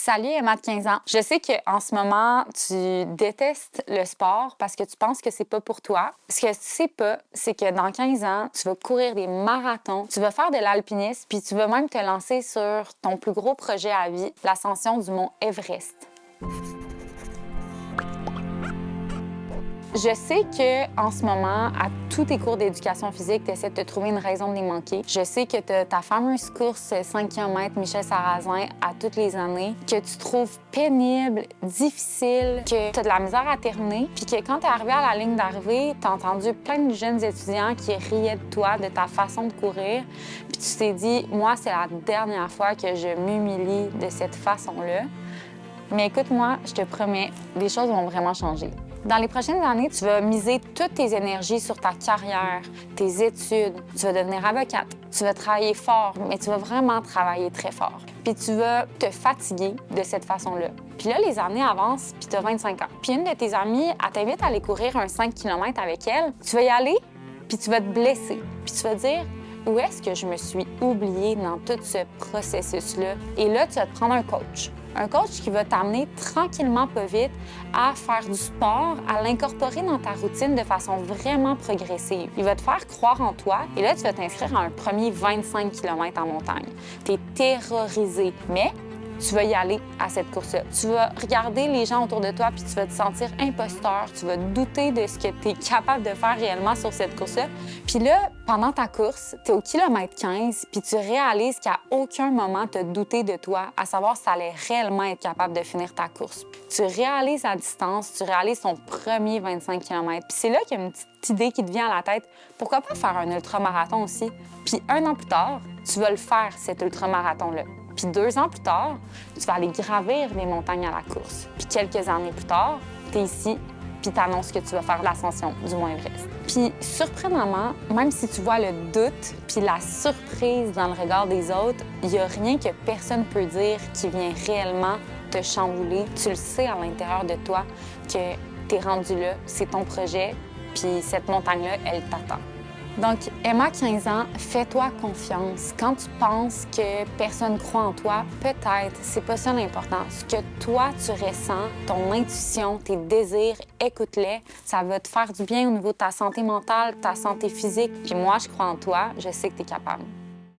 Salut Emma de 15 ans. Je sais qu'en ce moment, tu détestes le sport parce que tu penses que c'est pas pour toi. Ce que tu sais pas, c'est que dans 15 ans, tu vas courir des marathons, tu vas faire de l'alpinisme, puis tu vas même te lancer sur ton plus gros projet à vie, l'ascension du mont Everest. Je sais qu'en ce moment, à tous tes cours d'éducation physique, tu essaies de te trouver une raison de les manquer. Je sais que tu as ta fameuse course 5 km Michel Sarrazin à toutes les années, que tu trouves pénible, difficile, que tu as de la misère à terminer, puis que quand tu es arrivé à la ligne d'arrivée, tu as entendu plein de jeunes étudiants qui riaient de toi, de ta façon de courir, puis tu t'es dit, moi, c'est la dernière fois que je m'humilie de cette façon-là. Mais écoute-moi, je te promets, les choses vont vraiment changer. Dans les prochaines années, tu vas miser toutes tes énergies sur ta carrière, tes études. Tu vas devenir avocate. Tu vas travailler fort, mais tu vas vraiment travailler très fort. Puis tu vas te fatiguer de cette façon-là. Puis là, les années avancent, puis tu as 25 ans. Puis une de tes amies, elle t'invite à aller courir un 5 km avec elle. Tu vas y aller, puis tu vas te blesser. Puis tu vas dire, où est-ce que je me suis oubliée dans tout ce processus-là? Et là, tu vas te prendre un coach. Un coach qui va t'amener tranquillement, pas vite, à faire du sport, à l'incorporer dans ta routine de façon vraiment progressive. Il va te faire croire en toi et là, tu vas t'inscrire à un premier 25 km en montagne. Tu es terrorisé, mais tu vas y aller à cette course-là. Tu vas regarder les gens autour de toi puis tu vas te sentir imposteur. Tu vas douter de ce que tu es capable de faire réellement sur cette course-là. Puis là, pendant ta course, tu es au kilomètre 15 puis tu réalises qu'à aucun moment tu as douté de toi, à savoir si tu allais réellement être capable de finir ta course. Tu réalises la distance, tu réalises ton premier 25 km. Puis c'est là qu'il y a une petite idée qui te vient à la tête. Pourquoi pas faire un ultramarathon aussi? Puis 1 an plus tard, tu vas le faire, cet ultramarathon-là. Puis 2 ans plus tard, tu vas aller gravir des montagnes à la course. Puis quelques années plus tard, tu es ici, puis tu annonces que tu vas faire l'ascension du mont Everest. Puis surprenamment, même si tu vois le doute puis la surprise dans le regard des autres, il n'y a rien que personne peut dire qui vient réellement te chambouler. Tu le sais à l'intérieur de toi que tu es rendu là, c'est ton projet, puis cette montagne-là, elle t'attend. Donc, Emma, 15 ans, fais-toi confiance. Quand tu penses que personne croit en toi, peut-être, c'est pas ça l'important. Ce que toi, tu ressens, ton intuition, tes désirs, écoute-les. Ça va te faire du bien au niveau de ta santé mentale, ta santé physique. Puis moi, je crois en toi, je sais que tu es capable.